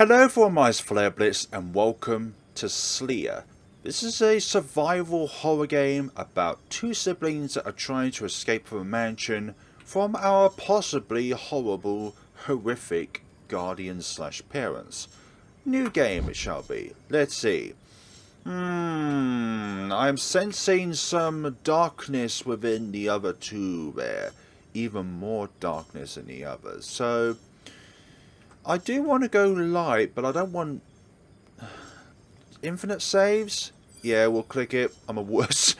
Hello everyone, my name is FlareBlitzed and welcome to Clea. This is a survival horror game about two siblings that are trying to escape from a mansion from our possibly horrible, horrific guardians/parents. New game it shall be. Let's see. I'm sensing some darkness within the other two there. Even more darkness in the others. So I do want to go light, but I don't want infinite saves. Yeah, we'll click it. I'm a wuss.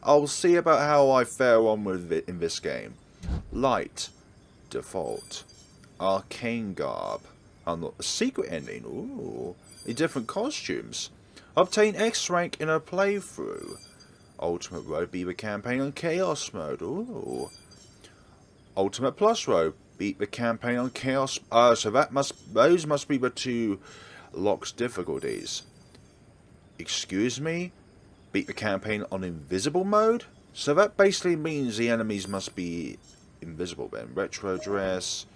I'll see about how I fare on with it in this game. Light, default, arcane garb, unlock the secret ending. Ooh, in different costumes. Obtain X rank in a playthrough. Ultimate road, beat the campaign on chaos mode. Ooh. Ultimate plus road. Beat the campaign on chaos. So those must be the two locks difficulties. Excuse me? Beat the campaign on invisible mode? So that basically means the enemies must be invisible then. Retro dress.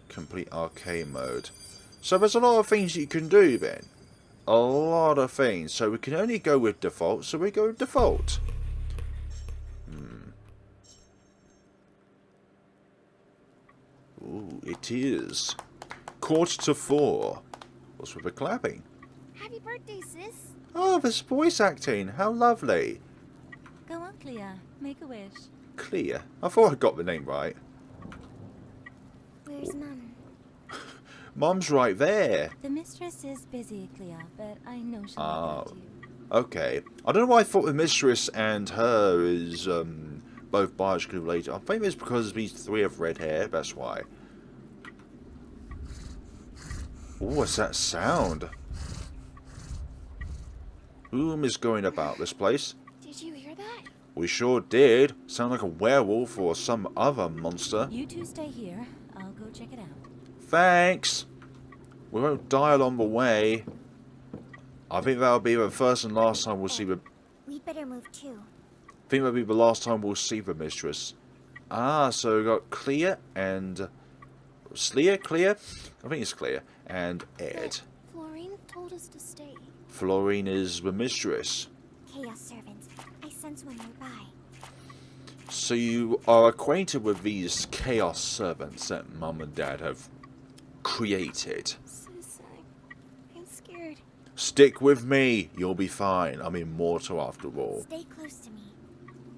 Complete arcade mode. So there's a lot of things you can do then. A lot of things. So we can only go with default, so we go with default. Ooh, it is 3:45. What's with the clapping? Happy birthday, sis. Oh, this voice acting. How lovely. Go on, Clea. Make a wish. Clea. I thought I got the name right. Where's Mum? Mum's right there. The mistress is busy, Clea, but I know she'll look after you. Okay. I don't know why I thought the mistress and her is both biologically related. I think it's because these three have red hair. That's why. Ooh, what's that sound? Whom is going about this place? Did you hear that? We sure did. Sound like a werewolf or some other monster. You two stay here. I'll go check it out. Thanks. We won't die along the way. I think that'll be the first and last time we'll see the... We'd better move too. I think that'll be the last time we'll see the mistress. Ah, so we got Clea and... Clea? I think it's Clea. And Ed. Florine told us to stay. Florine is the mistress. Chaos servants. I sense one nearby. So you are acquainted with these chaos servants that Mum and Dad have created. Sis, I'm scared. Stick with me. You'll be fine. I'm immortal after all. Stay close to me.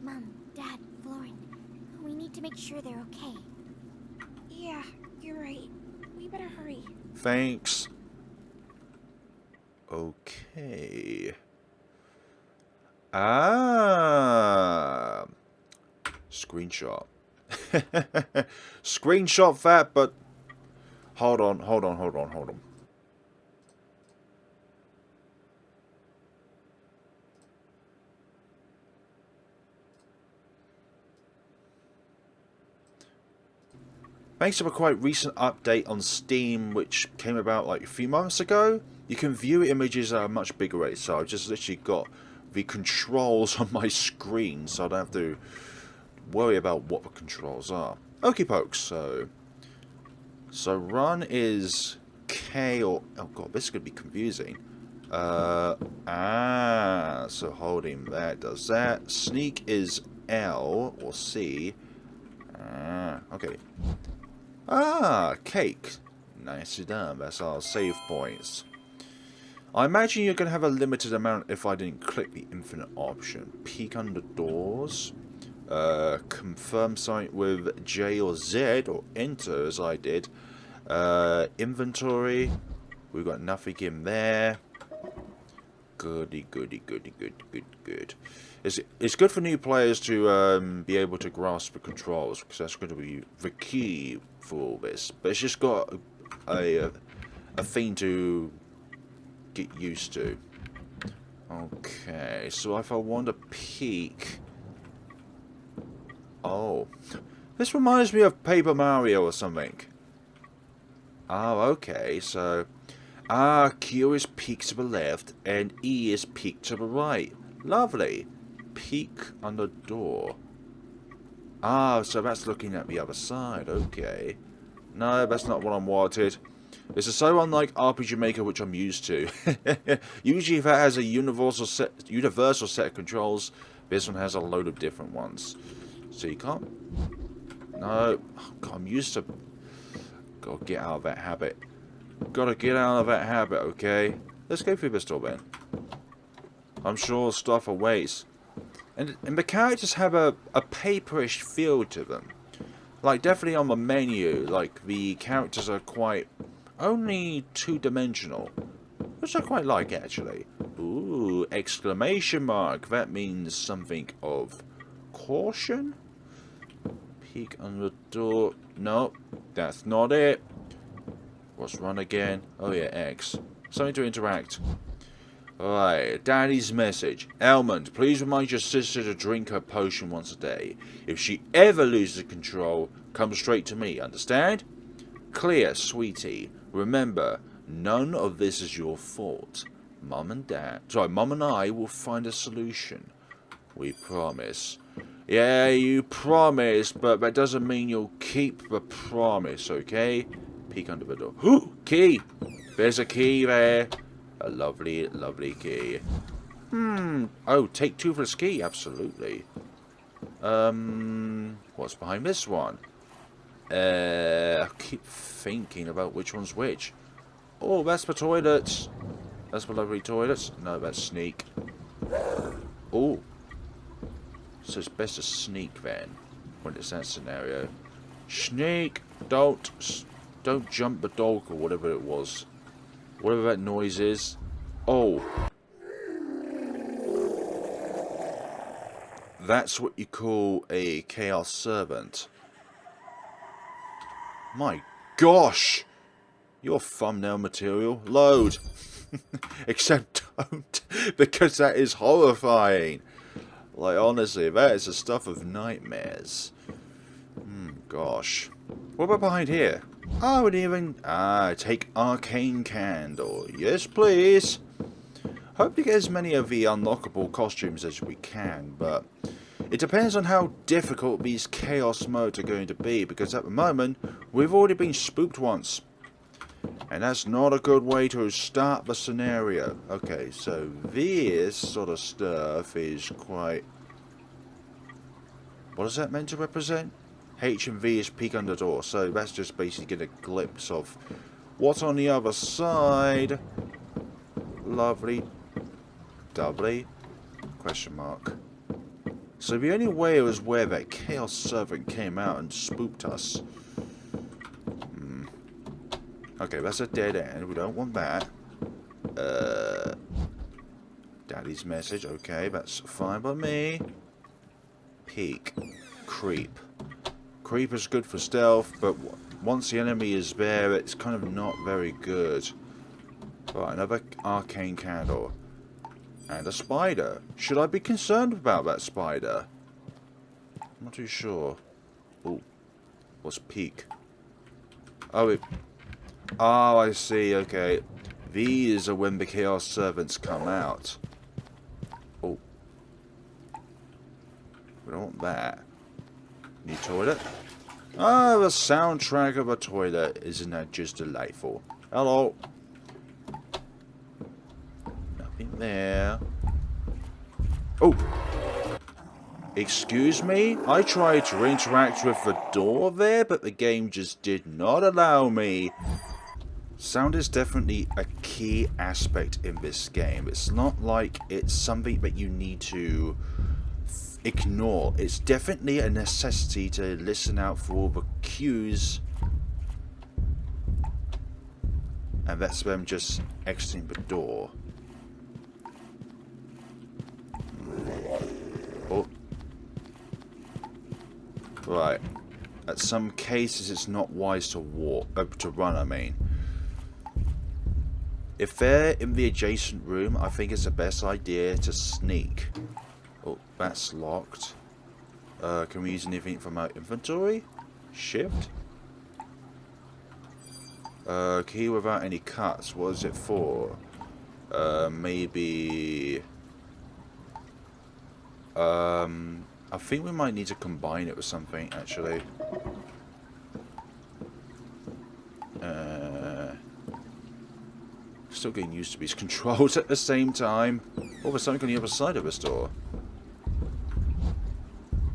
Mum, Dad, Florine. We need to make sure they're okay. Yeah, you're right. We better hurry. Thanks. Okay. Ah. Screenshot. Screenshot that, but hold on. Thanks to a quite recent update on Steam, which came about like a few months ago, you can view images at a much bigger rate. So I've just literally got the controls on my screen, so I don't have to worry about what the controls are. Okie pokes, so run is K or... Oh god, this is going to be confusing. So holding that does that. Sneak is L or C. Okay. Cake. Nicely done. That's our save points. I imagine you're going to have a limited amount if I didn't click the infinite option. Peek under doors. Confirm site with J or Z, or enter as I did. Inventory. We've got nothing in there. Goody. It's good for new players to be able to grasp the controls, because that's going to be the key for all this. But it's just got a thing to get used to. Okay, so if I want to peek... Oh, this reminds me of Paper Mario or something. Oh, okay, so... Q is peek to the left, and E is peek to the right. Lovely. Peek under door. So that's looking at the other side. Okay. No, that's not what I wanted. This is so unlike RPG Maker, which I'm used to. Usually if it has a universal set of controls, this one has a load of different ones. So you can't... No. Oh, God, I'm used to... Gotta get out of that habit. Gotta get out of that habit, okay? Let's go through this door then. I'm sure stuff awaits. And the characters have a paperish feel to them. Like, definitely on the menu, like, the characters are quite... only two-dimensional. Which I quite like, actually. Ooh, exclamation mark. That means something of caution? Peek under the door. No, that's not it. What's run again? Oh yeah, X. Something to interact. Alright, Daddy's message. Almond, please remind your sister to drink her potion once a day. If she ever loses control, come straight to me, understand? Clea, sweetie, remember, none of this is your fault. Mum and I will find a solution. We promise. Yeah, you promise, but that doesn't mean you'll keep the promise, okay? Peek under the door. Ooh, key! There's a key there. A lovely, lovely key. Oh, take two for this key, absolutely. What's behind this one? I keep thinking about which one's which. Oh, that's the toilets. That's the lovely toilets. No, that's sneak. Oh. So it's best to sneak then, when it's that scenario. Sneak! Don't jump the dog or whatever it was. Whatever that noise is. Oh. That's what you call a chaos servant. My gosh! Your thumbnail material. Load! Except don't, because that is horrifying. Like, honestly, that is the stuff of nightmares. Gosh. What about behind here? I would even... take arcane candle. Yes, please. Hope to get as many of the unlockable costumes as we can, but... it depends on how difficult these chaos modes are going to be, because at the moment, we've already been spooked once. And that's not a good way to start the scenario. Okay, so this sort of stuff is quite... what is that meant to represent? H and V is peek under door, so that's just basically get a glimpse of what's on the other side. Lovely. Doubly. Question mark. So the only way was where that chaos servant came out and spooked us. Okay, that's a dead end. We don't want that. Daddy's message. Okay, that's fine by me. Peek. Creep. Creep is good for stealth, but once the enemy is there, it's kind of not very good. Right, another arcane candle. And a spider. Should I be concerned about that spider? I'm not too sure. Oh, what's peek? Oh, I see, okay. These are when the Chaos Servants come out. Oh. We don't want that. New toilet? Ah, the soundtrack of a toilet. Isn't that just delightful? Hello. Nothing there. Oh. Excuse me? I tried to interact with the door there, but the game just did not allow me. Sound is definitely a key aspect in this game. It's not like it's something that you need to ignore. It's definitely a necessity to listen out for all the cues. And that's them just exiting the door. Oh. Right. At some cases it's not wise to run, I mean. If they're in the adjacent room, I think it's the best idea to sneak. Oh, that's locked. Can we use anything from our inventory? Shift? Key without any cuts. What is it for? Maybe... I think we might need to combine it with something, actually. Still getting used to these controls at the same time. Oh, there's something on the other side of this door.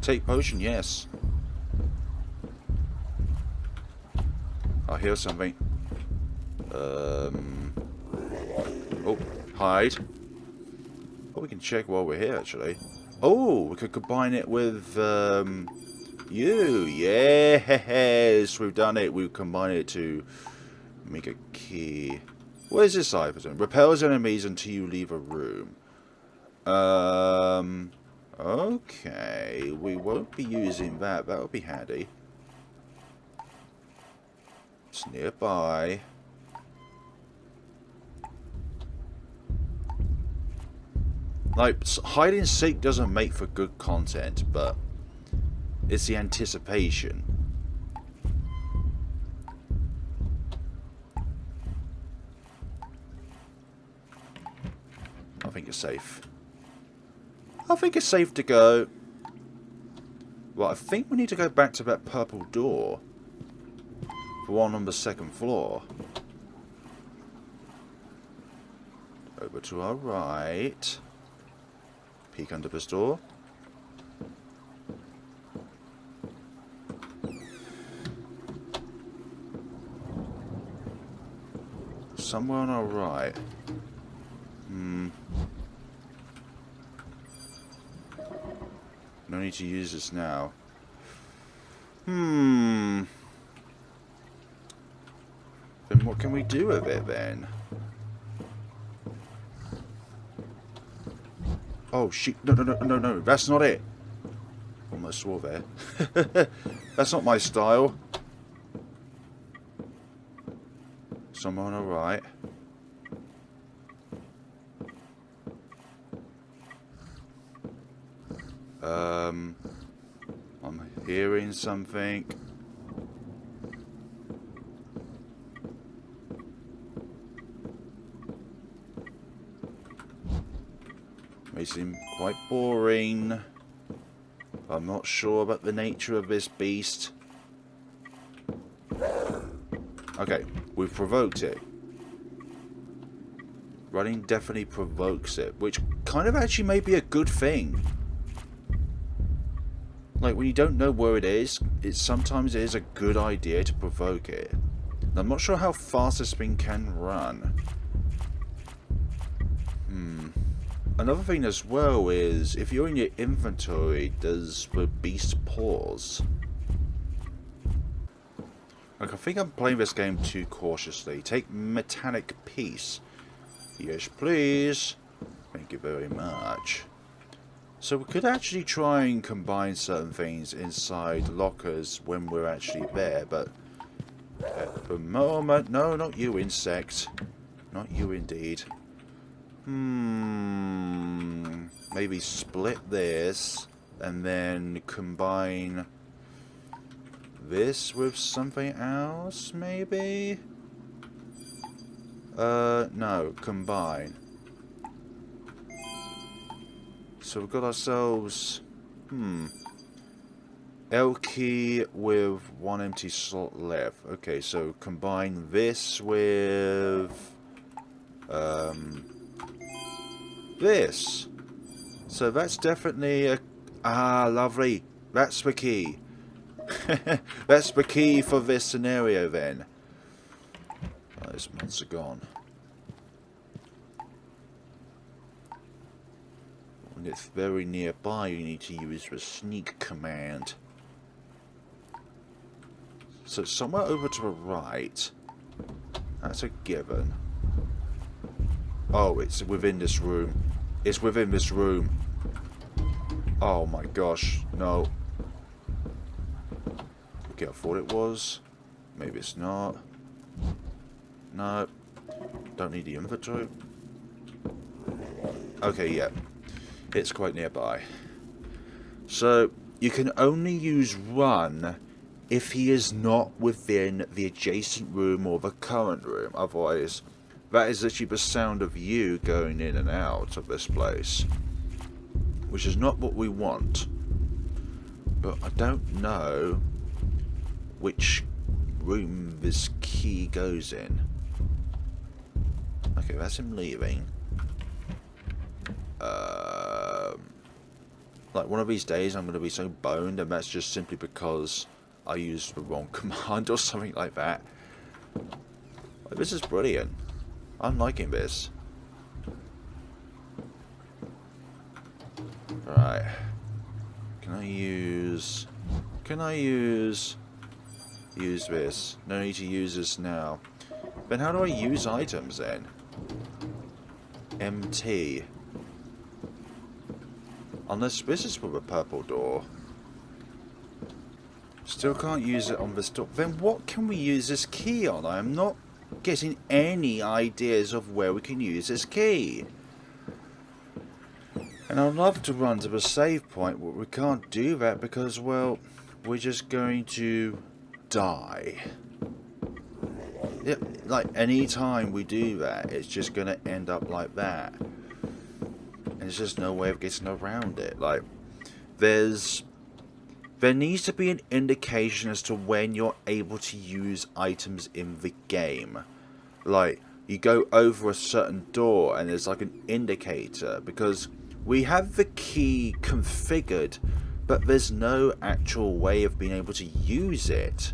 Take potion, yes. I hear something. Oh, hide. Oh, we can check while we're here, actually. Oh, we could combine it with, you. Yes, we've done it. We've combined it to make a key. What is this item? Repels enemies until you leave a room. Okay. We won't be using that. That'll be handy. It's nearby. Like, hide and seek doesn't make for good content, but it's the anticipation. I think it's safe. I think it's safe to go. Well, I think we need to go back to that purple door. The one on the second floor. Over to our right. Peek under this door. Somewhere on our right. No need to use this now. Then what can we do with it then? Oh shit, no, that's not it. Almost swore there. That's not my style. Somewhere on the right. I'm hearing something. May seem quite boring. I'm not sure about the nature of this beast. Okay, we've provoked it. Running definitely provokes it, which kind of actually may be a good thing. Like, when you don't know where it is, sometimes it is a good idea to provoke it. Now, I'm not sure how fast this thing can run. Another thing as well is, if you're in your inventory, does the beast pause? Like, I think I'm playing this game too cautiously. Take metallic piece. Yes, please. Thank you very much. So we could actually try and combine certain things inside lockers when we're actually there, but at the moment, no, not you, insect. Not you, indeed. Maybe split this and then combine this with something else, maybe? No, combine. So we've got ourselves, L key with one empty slot left. Okay, so combine this with, this. So that's definitely a, lovely. That's the key. That's the key for this scenario then. Oh, those months are gone. When it's very nearby, you need to use the sneak command. So somewhere over to the right. That's a given. Oh, it's within this room. It's within this room. Oh my gosh, no. Okay, I thought it was. Maybe it's not. No. Don't need the inventory. Okay, yeah. It's quite nearby. So, you can only use run if he is not within the adjacent room or the current room. Otherwise, that is literally the sound of you going in and out of this place. Which is not what we want. But I don't know which room this key goes in. I Okay, that's him leaving. Like one of these days I'm going to be so boned, and that's just simply because I used the wrong command or something like that. Like, this is brilliant. I'm liking this. Right. Can I use this? No need to use this now. Then how do I use items then? MT. Unless this is for the purple door. Still can't use it on this door. Then what can we use this key on? I am not getting any ideas of where we can use this key. And I'd love to run to the save point, but we can't do that because, well, we're just going to die. Yep, like any time we do that, it's just going to end up like that. And there's just no way of getting around it. Like, there needs to be an indication as to when you're able to use items in the game. Like, you go over a certain door and there's like an indicator, because we have the key configured, but there's no actual way of being able to use it.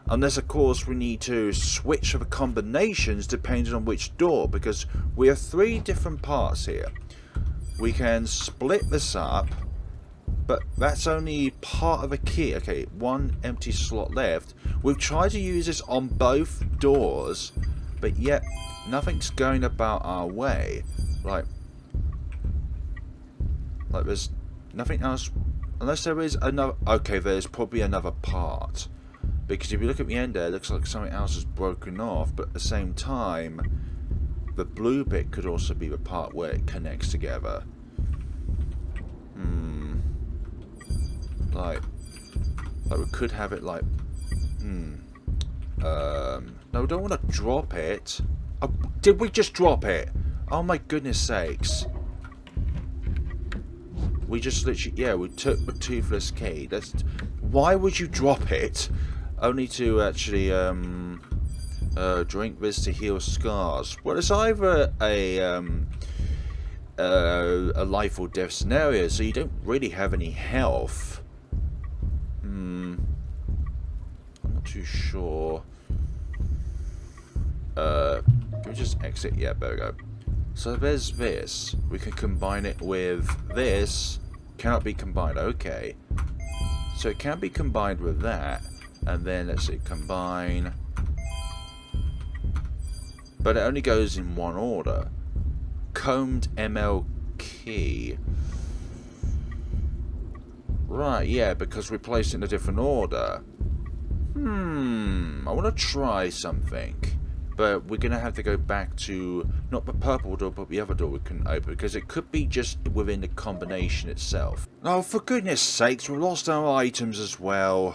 Unless, of course, we need to switch the combinations depending on which door, because we have 3 different parts here. We can split this up, but that's only part of a key. Okay, 1 empty slot left. We've tried to use this on both doors, but yet nothing's going about our way. Like there's nothing else, unless there is another. Okay, there's probably another part, because if you look at the end there, it looks like something else is broken off, but at the same time the blue bit could also be the part where it connects together. Like we could have it like no, we don't want to drop it. Oh, did we just drop it? Oh my goodness sakes. We just literally, yeah, we took the toothless key. That's, why would you drop it? Only to actually drink this to heal scars. Well, it's either a life or death scenario, so you don't really have any health. I'm not too sure. Can we just exit? Yeah, there we go. So there's this. We can combine it with this. Cannot be combined. Okay. So it can be combined with that. And then let's see, combine. But it only goes in one order. Combed ML key. Right, yeah, because we placed it in a different order. I want to try something. But we're going to have to go back to, not the purple door, but the other door we couldn't open, because it could be just within the combination itself. Oh, for goodness sakes, we lost our items as well.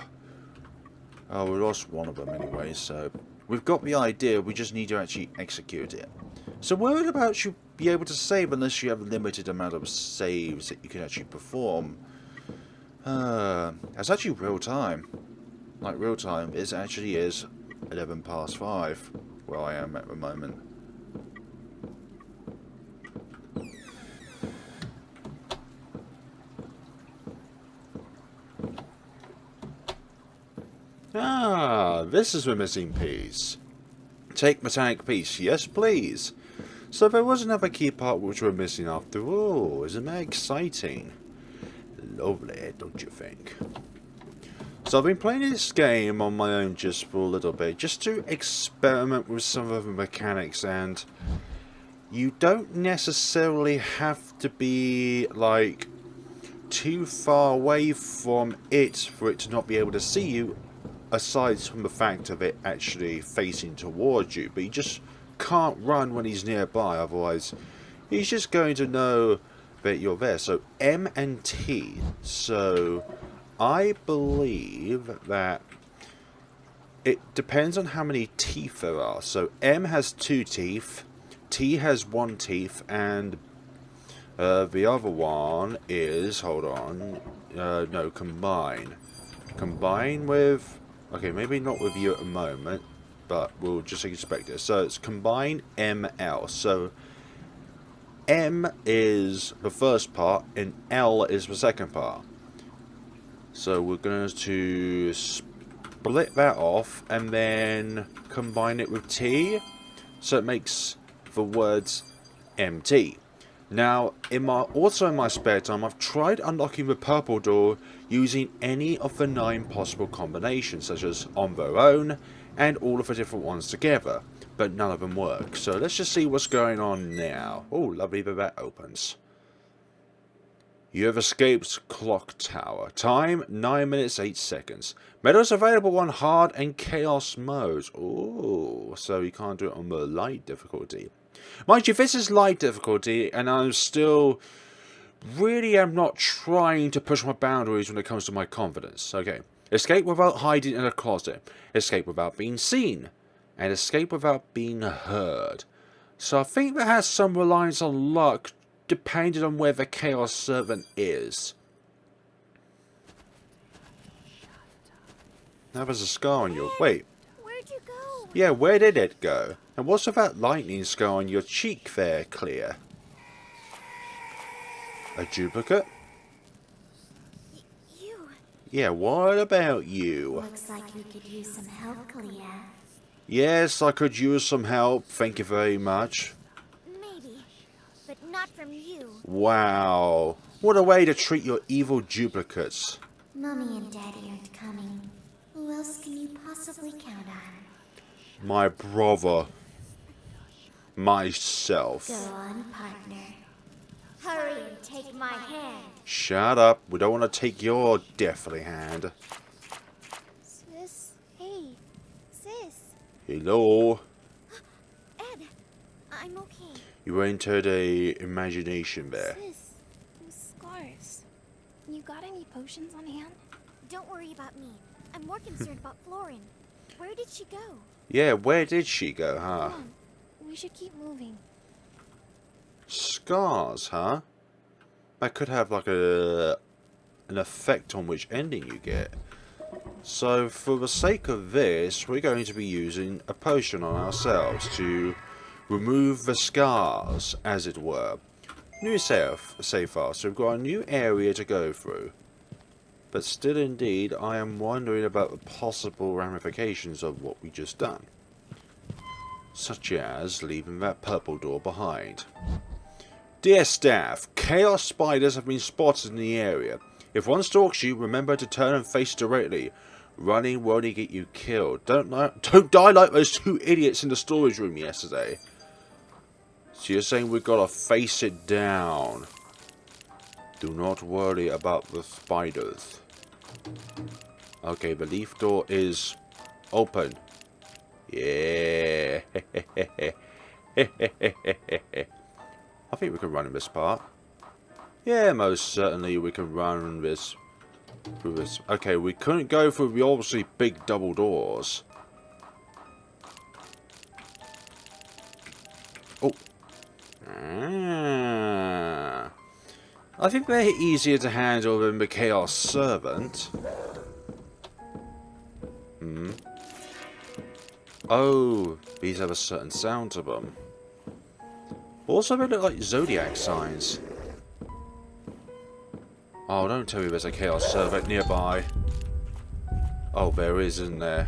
Oh, we lost one of them anyway, so we've got the idea, we just need to actually execute it. So whereabouts you be able to save unless you have a limited amount of saves that you can actually perform? It's actually real time. Like real time, it actually is 11 past 5. Where I am at the moment. Ah, this is the missing piece. Take metallic piece, yes please. So there was another key part which we're missing after all. Isn't that exciting? Lovely, don't you think? So I've been playing this game on my own just for a little bit, just to experiment with some of the mechanics, and you don't necessarily have to be like too far away from it for it to not be able to see you, aside from the fact of it actually facing towards you, but you just can't run when he's nearby, otherwise he's just going to know that you're there. So M and T, so I believe that it depends on how many teeth there are. So M has 2 teeth, T has 1 teeth, and the other one is, hold on, no, combine. Combine with, okay, maybe not with you at the moment. but we'll just expect it. So it's combine ML. So M is the first part and L is the second part. So we're going to split that off and then combine it with T. So it makes the words MT. Now, in my spare time, I've tried unlocking the purple door using any of the 9 possible combinations, such as on their own and all of the different ones together, but none of them work. So let's just see what's going on now. Oh, lovely that opens. You have escaped Clock Tower. Time 9 minutes 8 seconds. Medals available on hard and chaos modes. Oh, so you can't do it on the light difficulty. Mind you, this is light difficulty, and I'm still really am not trying to push my boundaries when it comes to my confidence. Okay. Escape without hiding in a closet. Escape without being seen. And escape without being heard. So I think that has some reliance on luck, depending on where the Chaos Servant is. Now there's a scar on your... Wait. Where'd you go? Yeah, where did it go? And what's with that lightning scar on your cheek there, Clea? A duplicate? You. Yeah, what about you? Looks like you could use some help, Clea. Yes, I could use some help. Thank you very much. Maybe, but not from you. Wow. What a way to treat your evil duplicates. Mommy and Daddy aren't coming. Who else can you possibly count on? My brother. Myself. Go on, partner. Hurry and take my hand. Shut up. We don't want to take your deathly hand. Sis? Hey. Sis? Hello. Ed, I'm okay. You entered a imagination there. Sis, those scars. You got any potions on hand? Don't worry about me. I'm more concerned about Florin. Where did she go? Yeah, where did she go, huh? Come on, we should keep moving. Scars, huh? That could have like an effect on which ending you get. So for the sake of this, we're going to be using a potion on ourselves to remove the scars, as it were. New save file, so we've got a new area to go through. But still indeed, I am wondering about the possible ramifications of what we just done. Such as leaving that purple door behind. Dear staff, chaos spiders have been spotted in the area. If one stalks you, remember to turn and face directly. Running will only get you killed. Don't die like those 2 idiots in the storage room yesterday. So you're saying we've got to face it down. Do not worry about the spiders. Okay, the leaf door is open. Yeah. I think we can run in this part. Yeah, most certainly we can run this through this. Okay, we couldn't go through the obviously big double doors. Oh. Ah. I think they're easier to handle than the Chaos Servant. Hmm. Oh, these have a certain sound to them. Also, they look like zodiac signs. Oh, don't tell me there's a Chaos Servant nearby. Oh, there is, isn't there?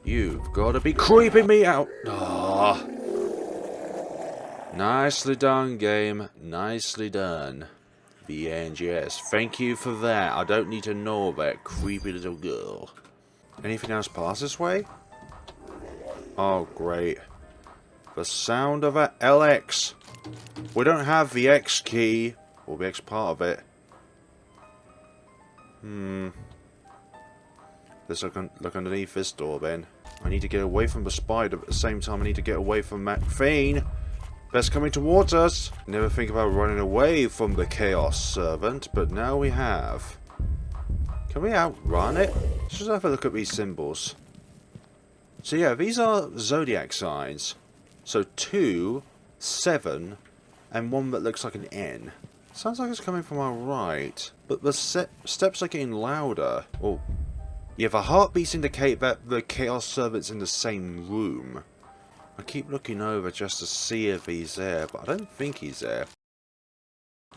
You've got to be creeping me out. Ah. Nicely done, game. Nicely done. The end, yes. Thank you for that. I don't need to know that creepy little girl. Anything else pass this way? Oh, great. The sound of a LX. We don't have the X key. Or the X part of it. Let's look underneath this door then. I need to get away from the spider, but at the same time I need to get away from McFean. That's coming towards us. Never think about running away from the Chaos Servant, but now we have. Can we outrun it? Let's just have a look at these symbols. So yeah, these are zodiac signs. So 2, 7, and one that looks like an N. Sounds like it's coming from our right, but the steps are getting louder. Oh, Yeah, the heartbeats indicate that the Chaos Servant's in the same room. I keep looking over just to see if he's there, but I don't think he's there.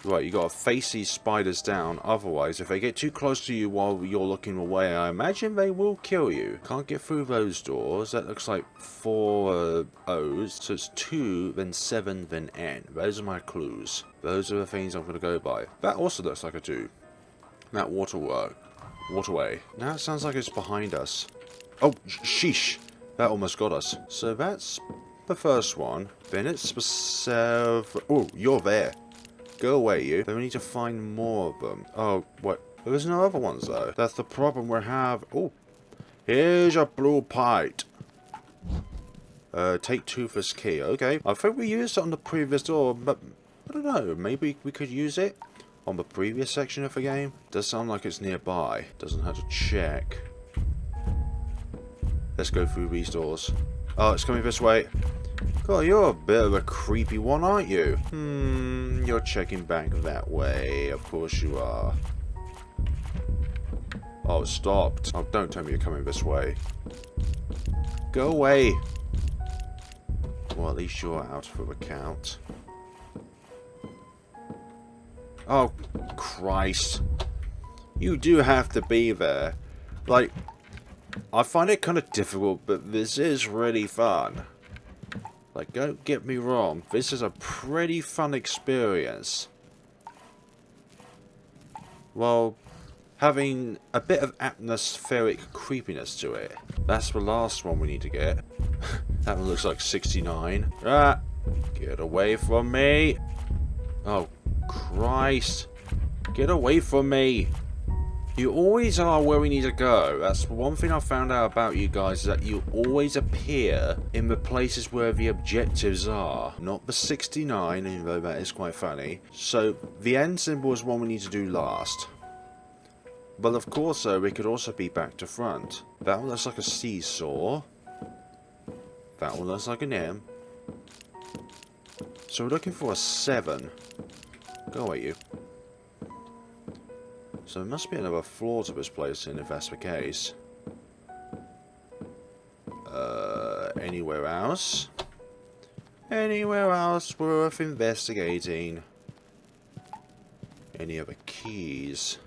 Right, you gotta face these spiders down, otherwise if they get too close to you while you're looking away, I imagine they will kill you. Can't get through those doors. That looks like 4 O's, so it's 2, then 7, then N. Those are my clues. Those are the things I'm gonna go by. That also looks like a 2. That waterway. Now it sounds like it's behind us. Oh, sheesh. That almost got us. So that's the first one. Then it's the 7... Oh, you're there. Go away, you. Then we need to find more of them. Oh, what? There's no other ones, though. That's the problem we have. Oh, here's a blue pipe. Take Toothless Key. Okay. I think we used it on the previous door, but I don't know. Maybe we could use it on the previous section of the game. Does sound like it's nearby. Doesn't hurt to check. Let's go through these doors. Oh, it's coming this way. God, you're a bit of a creepy one, aren't you? You're checking back that way. Of course you are. Oh, it stopped. Oh, don't tell me you're coming this way. Go away. Well, at least you're out for the count. Oh, Christ. You do have to be there. Like, I find it kind of difficult, but this is really fun. Like, don't get me wrong, this is a pretty fun experience. Well, having a bit of atmospheric creepiness to it. That's the last one we need to get. That one looks like 69. Ah! Get away from me! Oh, Christ! Get away from me! You always are where we need to go. That's one thing I found out about you guys, is that you always appear in the places where the objectives are. Not the 69, even though that is quite funny. So, the end symbol is one we need to do last. But of course, though, we could also be back to front. That one looks like a seesaw. That one looks like an M. So we're looking for a 7. Go away, you. So there must be another floor to this place, and if that's the case. Anywhere else? Anywhere else worth investigating? Any other keys?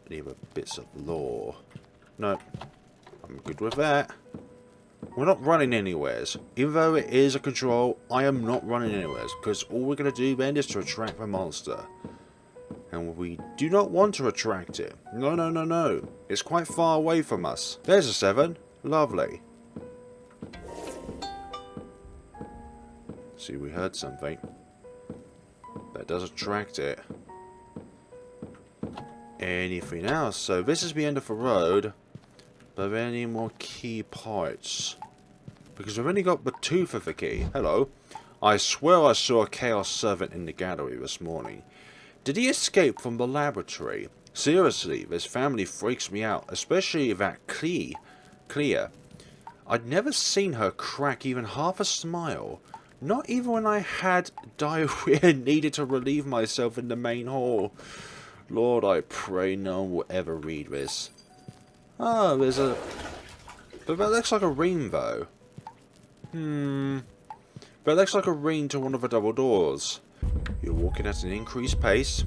Any other bits of lore? No. I'm good with that. We're not running anywheres. Even though it is a control, I am not running anywheres, because all we're going to do then is to attract the monster. And we do not want to attract it. No, no, no, no. It's quite far away from us. There's a 7. Lovely. See, we heard something. That does attract it. Anything else? So this is the end of the road. But are there any more key parts? Because we've only got the tooth of the key. Hello. I swear I saw a Chaos Servant in the gallery this morning. Did he escape from the laboratory? Seriously, this family freaks me out, especially that Clea. I'd never seen her crack even half a smile. Not even when I had diarrhea and needed to relieve myself in the main hall. Lord, I pray no one will ever read this. Oh, there's a... But that looks like a ring, though. But it looks like a ring to one of the double doors. You're walking at an increased pace.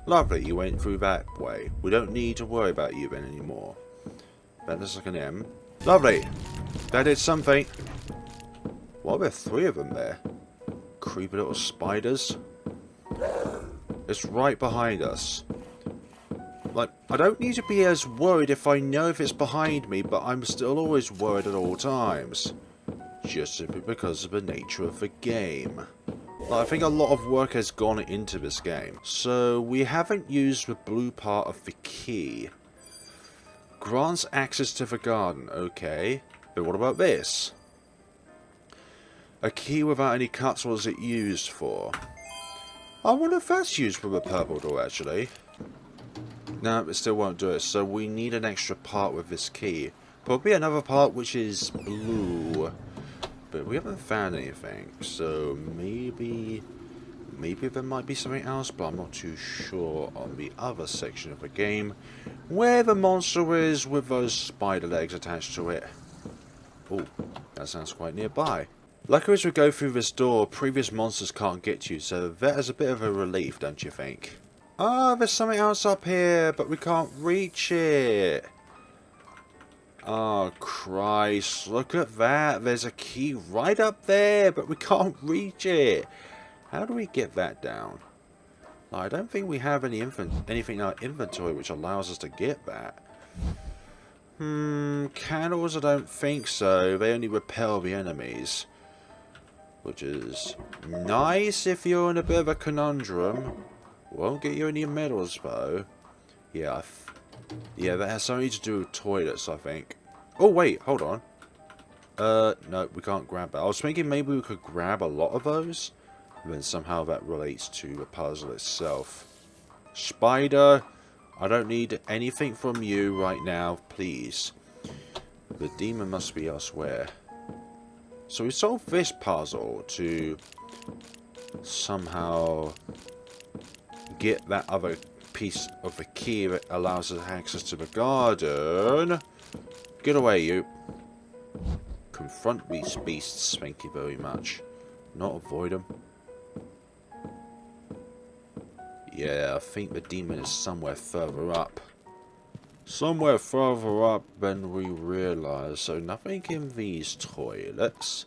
Lovely, you went through that way. We don't need to worry about you then anymore. That looks like an M. Lovely! That did something. Why are there 3 of them there? Creepy little spiders. It's right behind us. Like, I don't need to be as worried if I know if it's behind me, but I'm still always worried at all times. Just simply because of the nature of the game. I think a lot of work has gone into this game. So, we haven't used the blue part of the key. Grants access to the garden, okay. But what about this? A key without any cuts, what is it used for? I wonder if that's used for the purple door, actually. No, it still won't do it, so we need an extra part with this key. Probably another part which is blue. But we haven't found anything, so maybe maybe there might be something else, but I'm not too sure on the other section of the game where the monster is with those spider legs attached to it. Oh, that sounds quite nearby. Luckily as we go through this door, previous monsters can't get you, so that is a bit of a relief, don't you think? Ah, there's something else up here, but we can't reach it. Oh, Christ, look at that. There's a key right up there, but we can't reach it. How do we get that down? I don't think we have anything in our inventory which allows us to get that. Candles, I don't think so. They only repel the enemies. Which is nice if you're in a bit of a conundrum. Won't get you any medals, though. Yeah, yeah, that has something to do with toilets, I think. Oh, wait, hold on. No, we can't grab that. I was thinking maybe we could grab a lot of those. And then somehow that relates to the puzzle itself. Spider, I don't need anything from you right now, please. The demon must be elsewhere. So we solved this puzzle to somehow get that other piece of the key that allows us access to the garden. Get away, you. Confront these beasts, thank you very much. Not avoid them. Yeah, I think the demon is somewhere further up. Somewhere further up than we realise. So nothing in these toilets.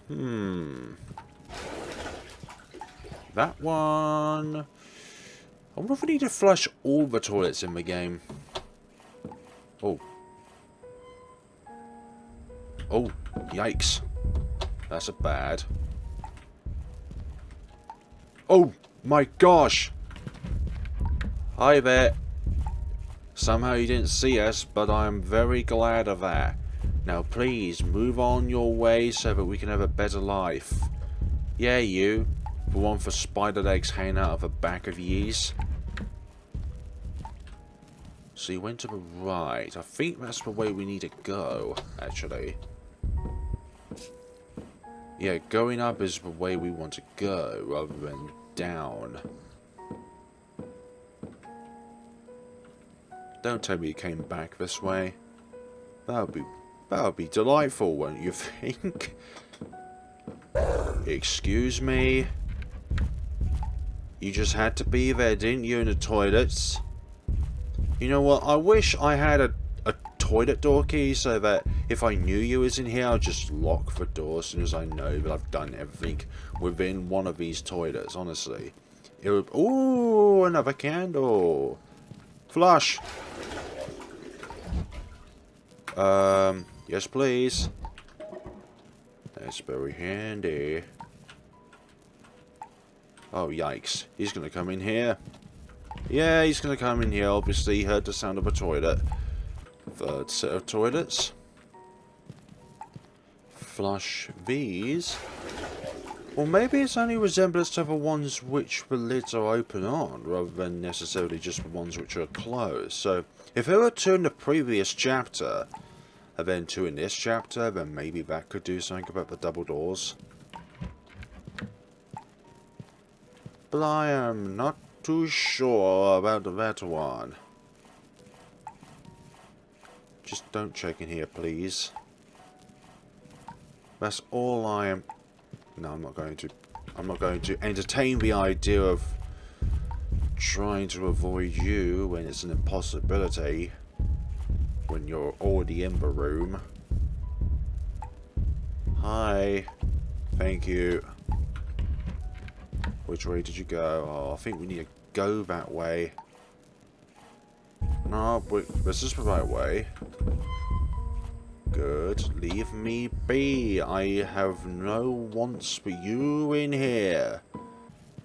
That one. I wonder if we need to flush all the toilets in the game. Oh. Oh, yikes. That's a bad. Oh my gosh. Hi there. Somehow you didn't see us, but I'm very glad of that. Now please, move on your way so that we can have a better life. Yeah, you. The one for spider legs hanging out of the back of ye's. So you went to the right. I think that's the way we need to go, actually. Yeah, going up is the way we want to go, rather than down. Don't tell me you came back this way. That would be delightful, won't you think? Excuse me. You just had to be there, didn't you, in the toilets? You know what? I wish I had a toilet door key so that if I knew you was in here, I'd just lock the door as soon as I know that I've done everything within one of these toilets, honestly. It would... Ooh, another candle. Flush. Yes please. That's very handy. Oh, yikes. He's gonna come in here. Yeah, he's gonna come in here. Obviously, he heard the sound of a toilet. Third set of toilets. Flush these. Or maybe it's only resemblance to the ones which the lids are open on, rather than necessarily just the ones which are closed. So, if there were two in the previous chapter, and then two in this chapter, then maybe that could do something about the double doors. But I am not too sure about that one. Just don't check in here, please. That's all I am... No, I'm not going to. I'm not going to entertain the idea of trying to avoid you when it's an impossibility. When you're already in the room. Hi. Thank you. Which way did you go? Oh, I think we need to go that way. No, this is the right way. Good. Leave me be. I have no wants for you in here.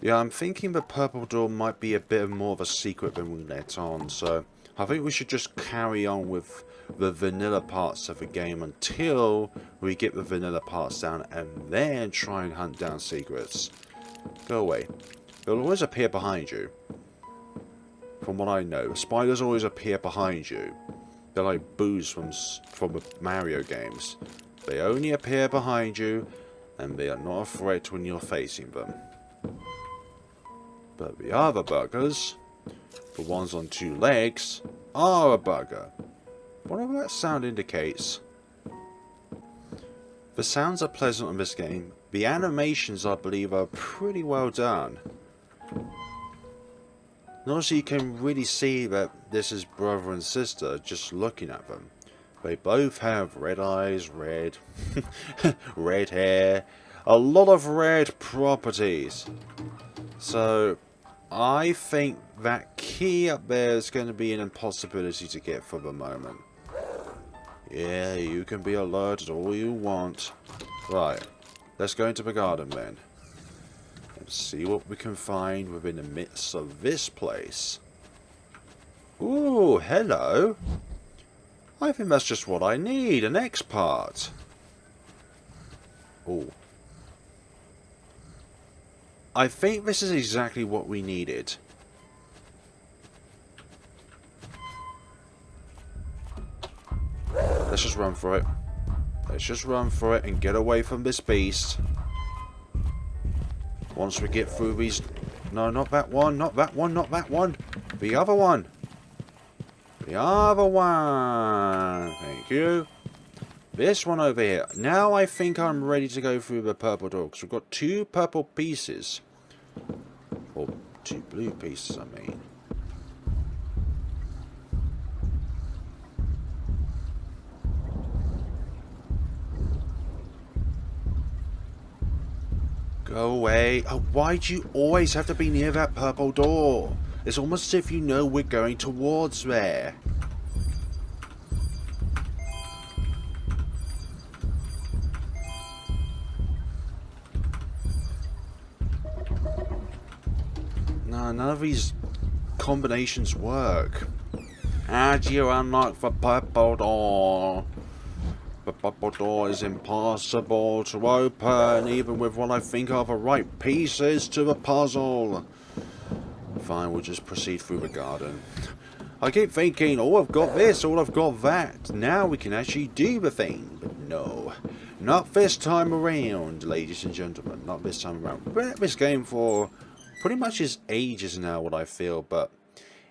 Yeah, I'm thinking the purple door might be a bit more of a secret than we let on, so I think we should just carry on with the vanilla parts of the game until we get the vanilla parts down and then try and hunt down secrets. Go away. They'll always appear behind you. From what I know, spiders always appear behind you. They're like boos from the Mario games. They only appear behind you, and they are not a threat when you're facing them. But the other buggers, the ones on 2 legs, are a bugger. Whatever that sound indicates. The sounds are pleasant in this game. The animations, I believe, are pretty well done. And also you can really see that this is brother and sister just looking at them. They both have red eyes, red red hair, a lot of red properties. So I think that key up there is going to be an impossibility to get for the moment. Yeah, you can be alerted all you want. Right, let's go into the garden then. And see what we can find within the midst of this place. Ooh, hello. I think that's just what I need, an X part. Ooh. I think this is exactly what we needed. Let's just run for it. Let's just run for it and get away from this beast. Once we get through these... No, not that one, not that one, not that one. The other one. The other one. Thank you. This one over here. Now I think I'm ready to go through the purple door. Because we've got 2 purple pieces. Or 2 blue pieces, I mean. Go away. Oh, why do you always have to be near that purple door? It's almost as if you know we're going towards there. No, none of these combinations work. How do you unlock the purple door? The purple door is impossible to open, even with what I think are the right pieces to the puzzle. Fine, we'll just proceed through the garden. I keep thinking, oh, I've got this, oh, I've got that. Now we can actually do the thing. But no, not this time around, ladies and gentlemen. Not this time around. We've been at this game for pretty much as ages now, what I feel, but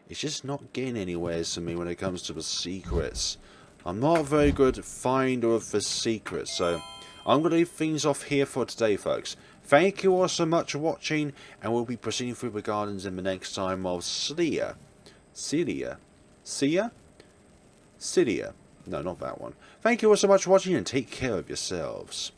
it's just not getting anywhere to me when it comes to the secrets. I'm not a very good finder of the secrets, so I'm going to leave things off here for today, folks. Thank you all so much for watching, and we'll be proceeding through the gardens in the next time of Clea. No, not that one. Thank you all so much for watching, and take care of yourselves.